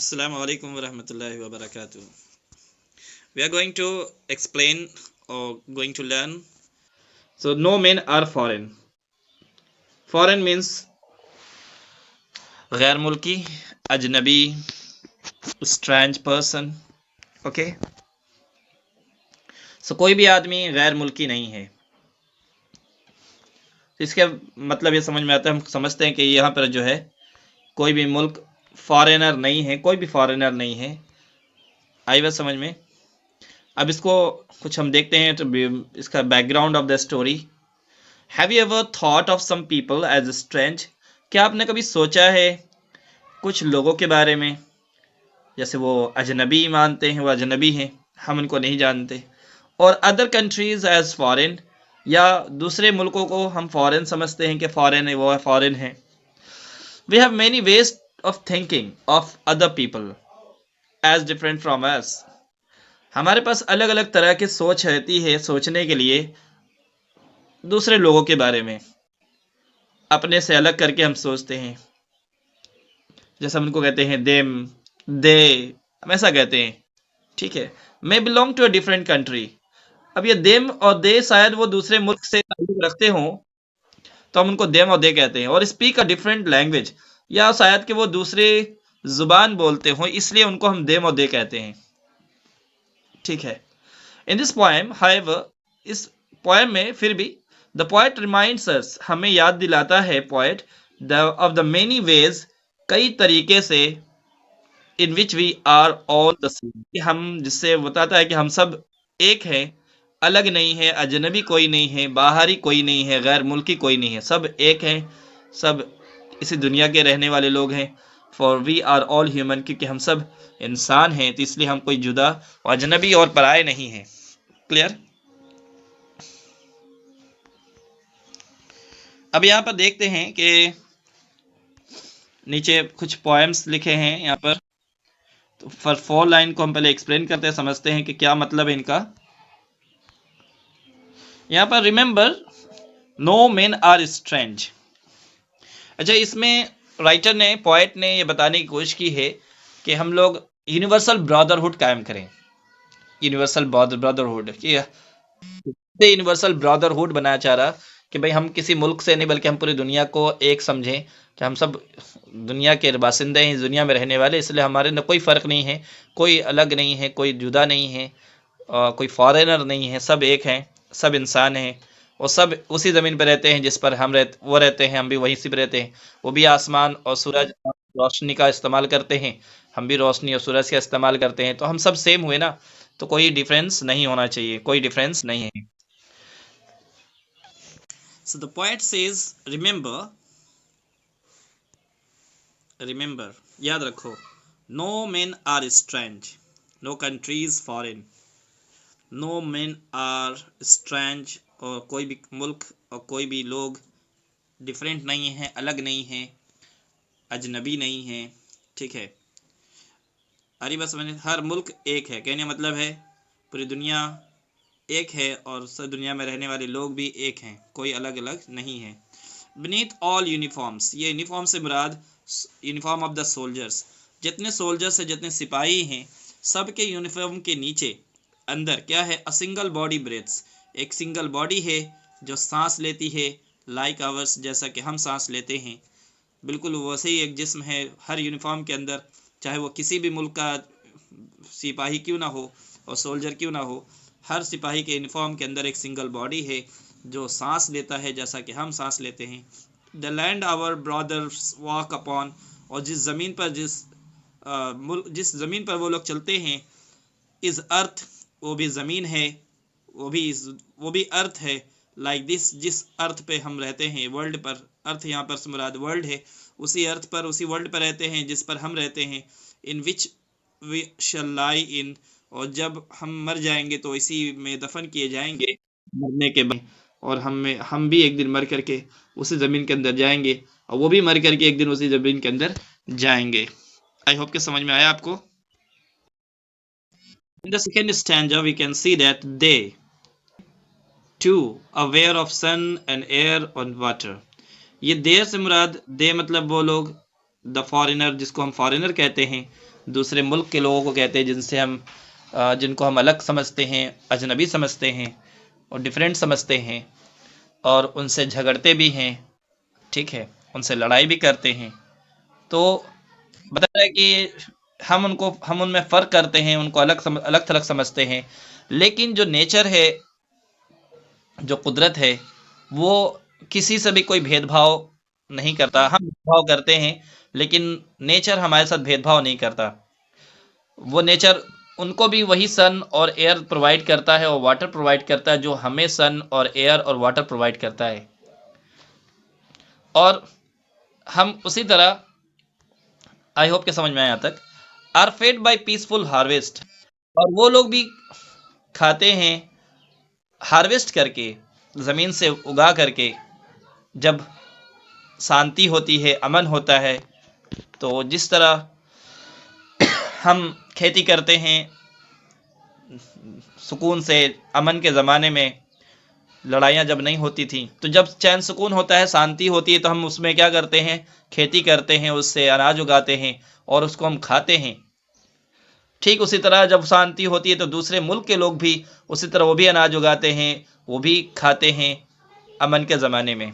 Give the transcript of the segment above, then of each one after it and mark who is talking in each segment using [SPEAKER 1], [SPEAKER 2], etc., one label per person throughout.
[SPEAKER 1] Assalamu alaikum wa rahmatullahi wa barakatuh. We are going to explain or going to learn. So, no men are foreign. Foreign means गैर मुल्की, अजनबी, strange person. Okay. So, कोई भी आदमी गैर मुल्की नहीं है. इसके मतलब ये समझ में आता है, हम समझते हैं कि यहाँ पर जो है कोई भी मुल्क फॉरेनर नहीं है, कोई भी फॉरेनर नहीं है. आई बात समझ में? अब इसको कुछ हम देखते हैं तो इसका background of the story. Have you ever thought of some people as strange? क्या आपने कभी सोचा है कुछ लोगों के बारे में जैसे वो अजनबी मानते हैं, वो अजनबी हैं, हम उनको नहीं जानते. और अदर कंट्रीज एज फॉरेन, या दूसरे मुल्कों को हम फॉरेन समझते हैं कि फॉरेन है, वो फॉरेन है. We have many ways of thinking of other people as different from us. हमारे पास अलग अलग तरह की सोच रहती है सोचने के लिए दूसरे लोगों के बारे में. अपने से अलग करके हम सोचते हैं. जैसे हम उनको कहते हैं देम, दे, हम ऐसा कहते हैं. ठीक है. May belong to a different country. अब ये देम और दे शायद वो दूसरे मुल्क से ताल्लुक रखते हों तो हम उनको देम और दे कहते हैं. और स्पीक अ डिफरेंट लैंग्वेज, या शायद कि वो दूसरे जुबान बोलते हों इसलिए उनको हम देम और दे कहते हैं. ठीक है. इन दिस पोएम हाउएवर, इस पोएम में फिर भी द पोएट रिमाइंड्स अस, हमें याद दिलाता है poet of the many ways, कई तरीके से, in which we are all the same, हम, जिससे बताता है कि हम सब एक हैं, अलग नहीं है, अजनबी कोई नहीं है, बाहरी कोई नहीं है, गैर मुल्की कोई नहीं है, सब एक हैं, सब इसी दुनिया के रहने वाले लोग हैं. For we are all human, क्योंकि हम सब इंसान हैं, तो इसलिए हम कोई जुदा और अजनबी और पराये नहीं हैं. क्लियर? अब यहाँ पर देखते हैं कि नीचे कुछ पोएम्स लिखे हैं यहाँ पर. तो फॉर 4 लाइन को हम पहले एक्सप्लेन करते हैं, समझते हैं कि क्या मतलब है इनका. यहाँ पर remember no men are strange. अच्छा, इसमें राइटर ने, पोएट ने ये बताने की कोशिश की है कि हम लोग यूनिवर्सल ब्रदरहुड कायम करें. यूनिवर्सल ब्रदरहुड, यूनिवर्सल ब्रदरहुड बनाया चाह रहा कि भाई हम किसी मुल्क से नहीं बल्कि हम पूरी दुनिया को एक समझें कि हम सब दुनिया के बासिंदे हैं, इस दुनिया में रहने वाले, इसलिए हमारे में कोई फ़र्क नहीं है, कोई अलग नहीं है, कोई जुदा नहीं है, कोई फॉरेनर नहीं है, सब एक हैं, सब इंसान हैं, और सब उसी ज़मीन पर रहते हैं जिस पर वो रहते हैं, हम भी वहीं से रहते हैं. वो भी आसमान और सूरज रोशनी का इस्तेमाल करते हैं, हम भी रोशनी और सूरज का इस्तेमाल करते हैं, तो हम सब सेम हुए ना, तो कोई डिफरेंस नहीं होना चाहिए, कोई डिफरेंस नहीं है. So the poet says, remember, याद रखो, no men are strange, no country is foreign, no men are strange, और कोई भी मुल्क और कोई भी लोग डिफरेंट नहीं है, अलग नहीं है, अजनबी नहीं है. ठीक है. अरे बस मैंने, हर मुल्क एक है, कहने मतलब है पूरी दुनिया एक है और सब दुनिया में रहने वाले लोग भी एक हैं, कोई अलग अलग नहीं है. बीनीथ ऑल यूनिफॉर्म्स, ये यूनिफॉर्म से मुराद यूनिफॉर्म ऑफ द सोल्जर्स, जितने सोल्जर्स हैं, जितने सिपाही हैं, सब के यूनिफॉर्म के नीचे अंदर क्या है? अ सिंगल बॉडी ब्रेथ्स, एक सिंगल बॉडी है जो सांस लेती है, लाइक आवर्स, जैसा कि हम सांस लेते हैं, बिल्कुल वैसे ही एक जिस्म है हर यूनिफॉर्म के अंदर, चाहे वो किसी भी मुल्क का सिपाही क्यों ना हो और सोल्जर क्यों ना हो, हर सिपाही के यूनिफॉर्म के अंदर एक सिंगल बॉडी है जो सांस लेता है जैसा कि हम सांस लेते हैं. The land our brothers walk upon, और जिस ज़मीन पर जिस ज़मीन पर वो लोग चलते हैं, इस अर्थ, वो भी ज़मीन है, वो भी अर्थ है, लाइक दिस, जिस अर्थ पे हम रहते हैं, वर्ल्ड पर, अर्थ यहाँ पर मुराद वर्ल्ड है, उसी अर्थ पर, उसी वर्ल्ड पर रहते हैं जिस पर हम रहते हैं. इन विच वी शैल लाई इन, और जब हम मर जाएंगे तो इसी में दफन किए जाएंगे मरने के बाद, और हम भी एक दिन मर करके उसी ज़मीन के अंदर जाएंगे, और वो भी मर करके एक दिन उसी ज़मीन के अंदर जाएंगे. आई होप कि समझ में आया आपको. In the second stanza we can see that they too aware of sun and air और वाटर. ये देर से मुराद, दे मतलब वो लोग, द फॉरेनर, जिसको हम फॉरेनर कहते हैं, दूसरे मुल्क के लोगों को कहते हैं जिनको हम अलग समझते हैं, अजनबी समझते हैं और डिफरेंट समझते हैं, और उनसे झगड़ते भी हैं, ठीक है, उनसे लड़ाई भी करते हैं। तो बता रहा है कि हम उनमें फ़र्क करते हैं, उनको अलग थलग समझते हैं, लेकिन जो नेचर है, जो कुदरत है, वो किसी से भी कोई भेदभाव नहीं करता। हम भेदभाव करते हैं, लेकिन नेचर हमारे साथ भेदभाव नहीं करता। वो नेचर उनको भी वही सन और एयर प्रोवाइड करता है और वाटर प्रोवाइड करता है जो हमें सन और एयर और वाटर प्रोवाइड करता है। और हम उसी तरह, आई होप के समझ में आया यहाँ तक, are fed by peaceful harvest, और वो लोग भी खाते हैं हार्वेस्ट करके, ज़मीन से उगा करके। जब शांति होती है, अमन होता है, तो जिस तरह हम खेती करते हैं सुकून से, अमन के ज़माने में, लड़ाइयाँ जब नहीं होती थी, तो जब चैन सुकून होता है, शांति होती है, तो हम उसमें क्या करते हैं, खेती करते हैं, उससे अनाज उगाते हैं और उसको हम खाते हैं। ठीक उसी तरह जब शांति होती है तो दूसरे मुल्क के लोग भी उसी तरह वो भी अनाज उगाते हैं, वो भी खाते हैं अमन के ज़माने में।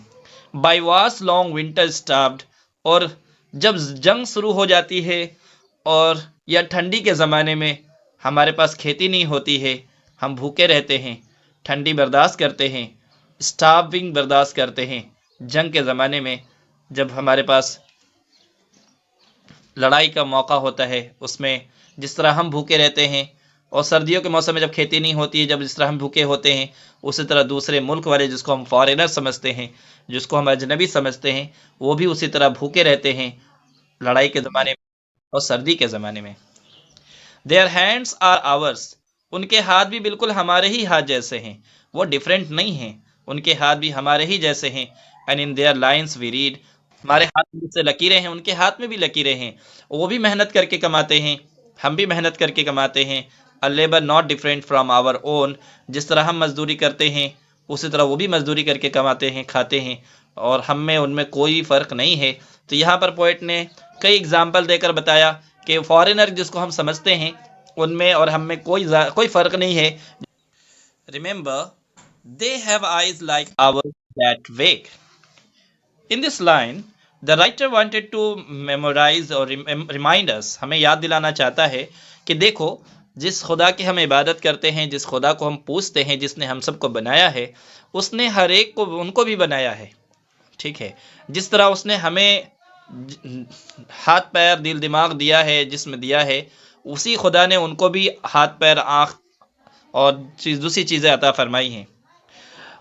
[SPEAKER 1] बाई वास लॉन्ग विंटर स्टार्व्ड, और जब जंग शुरू हो जाती है और या ठंडी के ज़माने में हमारे पास खेती नहीं होती है, हम भूखे रहते हैं, ठंडी बर्दाश्त करते हैं, स्टार्विंग बर्दाश्त करते हैं। जंग के ज़माने में जब हमारे पास लड़ाई का मौका होता है, उसमें जिस तरह हम भूखे रहते हैं, और सर्दियों के मौसम में जब खेती नहीं होती है, जब जिस तरह हम भूखे होते हैं, उसी तरह दूसरे मुल्क वाले, जिसको हम फॉरेनर समझते हैं, जिसको हम अजनबी समझते हैं, वो भी उसी तरह भूखे रहते हैं लड़ाई के ज़माने में और सर्दी के ज़माने में। देयर हैंड्स आर आवर्स, उनके हाथ भी बिल्कुल हमारे ही हाथ जैसे हैं, वो डिफरेंट नहीं हैं, उनके हाथ भी हमारे ही जैसे हैं। And in their lines we read, हमारे हाथ में जैसे लकीरें हैं, उनके हाथ में भी लकीरें हैं। वो भी मेहनत करके कमाते हैं, हम भी मेहनत करके कमाते हैं। A labour not different from our own, जिस तरह हम मजदूरी करते हैं उसी तरह वो भी मजदूरी करके कमाते हैं, खाते हैं, और हम में उनमें कोई फ़र्क नहीं है। तो यहाँ पर पोइट ने कई एग्जाम्पल देकर बताया कि फॉरेनर जिसको हम समझते हैं, उनमें और हम में कोई फ़र्क नहीं है। Remember they have eyes like our that wake. In this line the writer wanted to memorise और रिमाइंड अस, हमें याद दिलाना चाहता है कि देखो, जिस खुदा की हम इबादत करते हैं, जिस खुदा को हम पूजते हैं, जिसने हम सबको बनाया है, उसने हर एक को, उनको भी बनाया है, ठीक है। जिस तरह उसने हमें हाथ पैर दिल दिमाग दिया है, जिस्म दिया है, उसी खुदा ने उनको भी हाथ पैर आँख और दूसरी चीज़ें अता फरमाई हैं।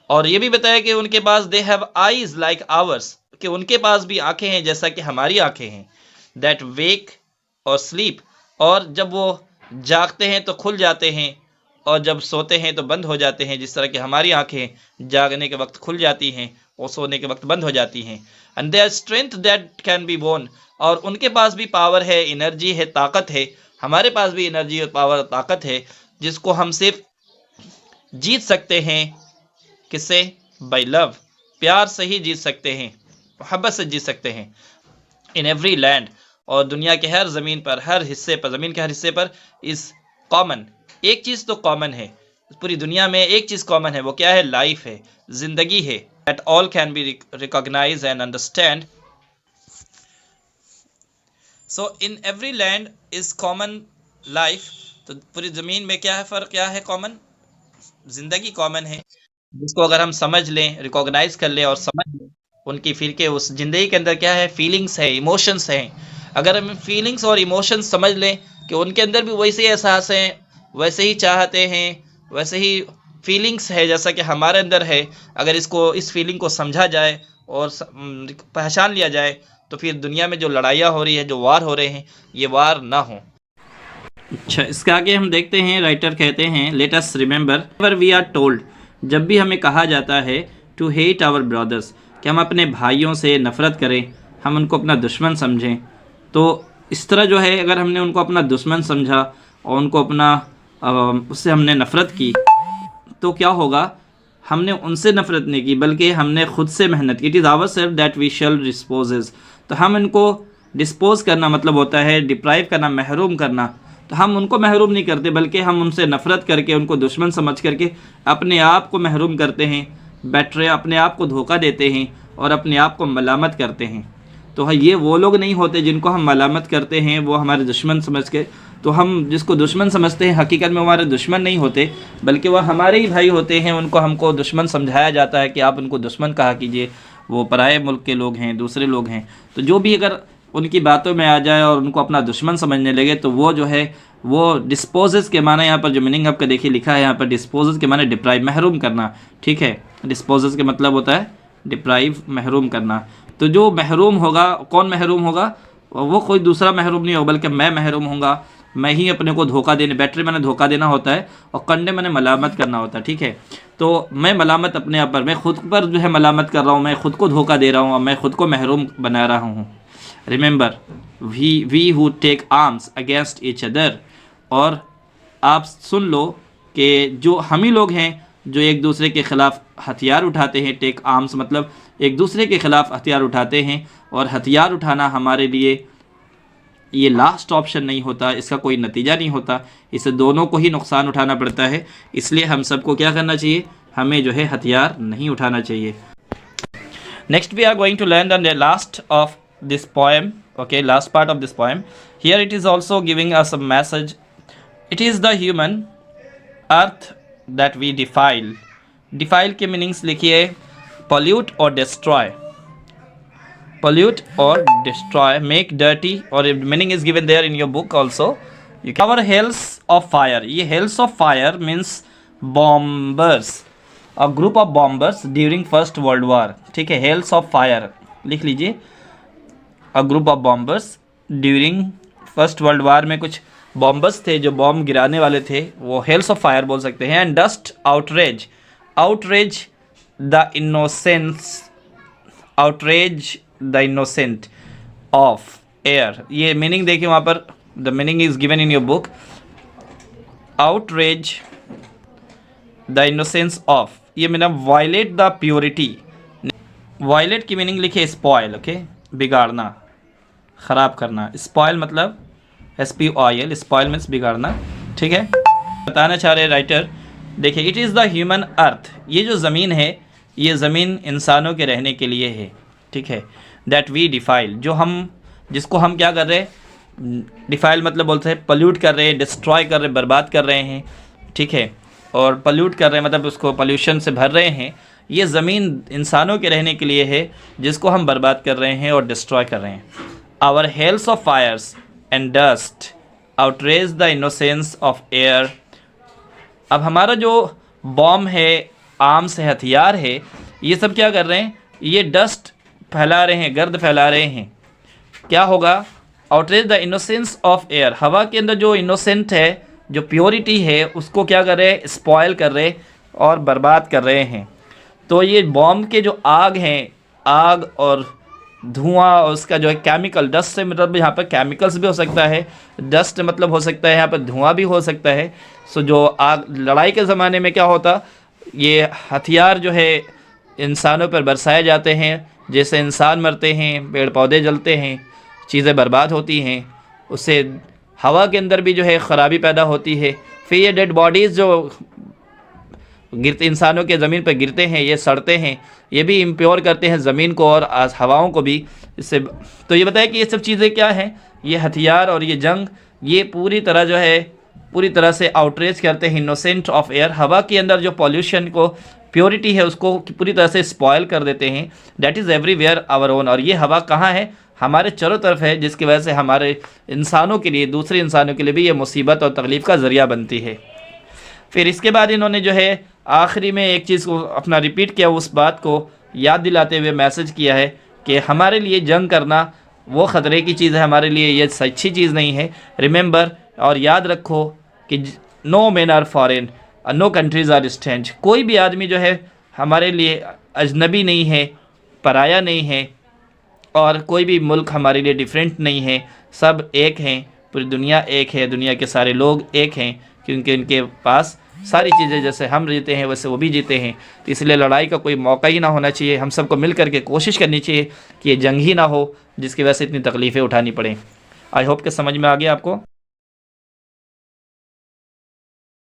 [SPEAKER 1] और ये भी बताया कि उनके पास they have eyes like ours, कि उनके पास भी आंखें हैं जैसा कि हमारी आंखें हैं। दैट वेक और स्लीप, और जब वो जागते हैं तो खुल जाते हैं और जब सोते हैं तो बंद हो जाते हैं, जिस तरह कि हमारी आंखें जागने के वक्त खुल जाती हैं और सोने के वक्त बंद हो जाती हैं। And their strength that can be bone, और उनके पास भी पावर है, एनर्जी है, ताकत है। हमारे पास भी एनर्जी और पावर और ताकत है, जिसको हम सिर्फ जीत सकते हैं, किससे? बाय लव, प्यार से ही जीत सकते हैं, मोहब्बत से जीत सकते हैं। इन एवरी लैंड, और दुनिया के हर ज़मीन पर, हर हिस्से पर, ज़मीन के हर हिस्से पर इस कॉमन, एक चीज़ तो कॉमन है, पूरी दुनिया में एक चीज़ कॉमन है, वो क्या है? लाइफ है, ज़िंदगी है। That all can be recognise and understand. So in every land is common life, तो पूरी ज़मीन में क्या है फ़र्क, क्या है कॉमन? ज़िंदगी कॉमन है, जिसको अगर हम समझ लें, रिकॉग्नाइज कर लें और समझ लें उनकी फील के, उस ज़िंदगी के अंदर क्या है? फीलिंग्स है, इमोशंस हैं। अगर हम फीलिंग्स और इमोशंस समझ लें कि उनके अंदर भी वैसे ही एहसास हैं, वैसे ही चाहते हैं, वैसे ही फीलिंग्स है जैसा कि हमारे अंदर है, अगर इस फीलिंग को समझा जाए और पहचान लिया जाए, तो फिर दुनिया में जो लड़ाइयाँ हो रही है, जो वार हो रहे हैं, ये वार ना हो। अच्छा, इसके आगे हम देखते हैं, राइटर कहते हैं, let us remember we are told, जब भी हमें कहा जाता है टू हेट आवर ब्रदर्स, कि हम अपने भाइयों से नफ़रत करें, हम उनको अपना दुश्मन समझें, तो इस तरह जो है, अगर हमने उनको अपना दुश्मन समझा और उनको उससे हमने नफ़रत की, तो क्या होगा? हमने उनसे नफ़रत नहीं की, बल्कि हमने ख़ुद से मेहनत की। It is our self that we shall dispossess, तो हम इनको डिस्पोज करना मतलब होता है डिप्राइव करना, महरूम करना। तो हम उनको महरूम नहीं करते, बल्कि हम उनसे नफ़रत करके, उनको दुश्मन समझ करके अपने आप को महरूम करते हैं, बैटरे अपने आप को धोखा देते हैं और अपने आप को मलामत करते हैं। तो ये वो लोग नहीं होते जिनको हम मलामत करते हैं, वो हमारे दुश्मन समझ के। तो हम जिसको दुश्मन समझते हैं हकीकत में वो हमारे दुश्मन नहीं होते, बल्कि वह हमारे ही भाई होते हैं। उनको हमको दुश्मन समझाया जाता है कि आप उनको दुश्मन कहा कीजिए, वो पराए मुल्क के लोग हैं, दूसरे लोग हैं। तो जो भी अगर उनकी बातों में आ जाए और उनको अपना दुश्मन समझने लगे तो वो जो है वो डिस्पोजेस के माने, यहाँ पर जो मीनिंग आपका देखिए लिखा है यहाँ पर, डिस्पोजेस के माने डिप्राइव, महरूम करना। ठीक है, डिस्पोजेस के मतलब होता है डिप्राइव, महरूम करना। तो जो महरूम होगा, कौन महरूम होगा? वो कोई दूसरा महरूम नहीं होगा, बल्कि मैं महरूम होऊंगा। मैं ही अपने को धोखा देने, बैटरी मैंने धोखा देना होता है और कंडे मैंने मलामत करना होता है। ठीक है, तो मैं मलामत अपने आप पर, मैं खुद पर जो है मलामत कर रहा हूँ, मैं खुद को धोखा दे रहा हूँ और मैं खुद को महरूम बना रहा हूँ। Remember we who take arms against each other. और आप सुन लो कि जो हम ही लोग हैं जो एक दूसरे के ख़िलाफ़ हथियार उठाते हैं। टेक आर्म्स मतलब एक दूसरे के ख़िलाफ़ हथियार उठाते हैं, और हथियार उठाना हमारे लिए ये लास्ट ऑप्शन नहीं होता, इसका कोई नतीजा नहीं होता, इससे दोनों को ही नुकसान उठाना पड़ता है। इसलिए हम सबको क्या करना चाहिए? हमें जो है हथियार नहीं उठाना चाहिए। Next we are going to learn the last of this poem, okay, last part of this poem. Here it is also giving us a message. It is the human earth that we defile. Defile के meanings लिखिए, pollute or destroy, pollute or destroy, make dirty, or meaning is given there in your book also. Our hells of fire, ये hells of fire means bombers, a group of bombers during First World War। ठीक है, hells of fire लिख लीजिए, a group of bombers during First World War में कुछ bombers थे जो bomb गिराने वाले थे, वो हेल्स ऑफ फायर बोल सकते हैं। And dust outrage, outrage the innocence, outrage the innocent of air. ये मीनिंग देखिए वहाँ पर, the meaning is given in your book. Outrage the innocence of, ये meaning violate the purity. Violate की मीनिंग लिखिए स्पॉयल, ओके, बिगाड़ना, ख़राब करना। स्पॉयल मतलब SPOIL, स्पॉयल मीन्स बिगाड़ना। ठीक है, बताना चाह रहे राइटर, देखिए, इट इज़ द ह्यूमन अर्थ, ये जो ज़मीन है, ये ज़मीन इंसानों के रहने के लिए है। ठीक है, दैट वी डिफाइल, जो हम, जिसको हम क्या कर रहे हैं? डिफाइल मतलब बोलते हैं पल्यूट कर रहे हैं, डिस्ट्रॉय कर रहे हैं, बर्बाद कर रहे हैं। ठीक है, और पल्यूट कर रहे हैं मतलब उसको पोल्यूशन से भर रहे हैं। ये ज़मीन इंसानों के रहने के लिए है, जिसको हम बर्बाद कर रहे हैं और डिस्ट्रॉय कर रहे हैं। Our hells of fires and dust outrage the innocence of air. अब हमारा जो बॉम्ब है, आर्म्स है, हथियार है, ये सब क्या कर रहे हैं? ये डस्ट फैला रहे हैं, गर्द फैला रहे हैं। क्या होगा? Outrage the innocence of air, हवा के अंदर जो इनोसेंट है, जो प्योरिटी है, उसको क्या कर रहे हैं? स्पॉयल कर रहे और बर्बाद कर रहे हैं। तो ये बॉम्ब के जो आग हैं, आग और धुआं और उसका जो है केमिकल, डस्ट से मतलब यहाँ पर केमिकल्स भी हो सकता है, डस्ट मतलब हो सकता है यहाँ पर धुआं भी हो सकता है। सो जो आग, लड़ाई के ज़माने में क्या होता, ये हथियार जो है इंसानों पर बरसाए जाते हैं, जैसे इंसान मरते हैं, पेड़ पौधे जलते हैं, चीज़ें बर्बाद होती हैं, उससे हवा के अंदर भी जो है ख़राबी पैदा होती है। फिर ये डेड बॉडीज़ जो गिरते, इंसानों के ज़मीन पर गिरते हैं, ये सड़ते हैं, ये भी इम्प्योर करते हैं ज़मीन को और हवाओं को भी। इससे तो ये बताया कि ये सब चीज़ें क्या हैं? ये हथियार और ये जंग, ये पूरी तरह जो है, पूरी तरह से आउटरेज करते हैं इनोसेंट ऑफ एयर, हवा के अंदर जो पॉल्यूशन को, प्योरिटी है, उसको पूरी तरह से स्पॉयल कर देते हैं। That is everywhere our own. और ये हवा कहाँ है? हमारे चारों तरफ है, जिसकी वजह से हमारे इंसानों के लिए, दूसरे इंसानों के लिए भी ये मुसीबत और तकलीफ़ का ज़रिया बनती है। फिर इसके बाद इन्होंने जो है आखिरी में एक चीज़ को अपना रिपीट किया, उस बात को याद दिलाते हुए मैसेज किया है कि हमारे लिए जंग करना वो ख़तरे की चीज़ है, हमारे लिए ये अच्छी चीज़ नहीं है। रिमेंबर, और याद रखो कि no men are foreign, no countries are strange. कोई भी आदमी जो है हमारे लिए अजनबी नहीं है, पराया नहीं है, और कोई भी मुल्क हमारे लिए डिफरेंट नहीं है। सब एक हैं, पूरी दुनिया एक है, दुनिया के सारे लोग एक हैं, क्योंकि उनके पास सारी चीज़ें जैसे हम जीते हैं वैसे वो भी जीते हैं, तो इसलिए लड़ाई का कोई मौका ही ना होना चाहिए। हम सबको मिल करके कोशिश करनी चाहिए कि ये जंग ही ना हो जिसकी वजह से इतनी तकलीफ़ें उठानी पड़ें। आई होप कि समझ में आ गया आपको।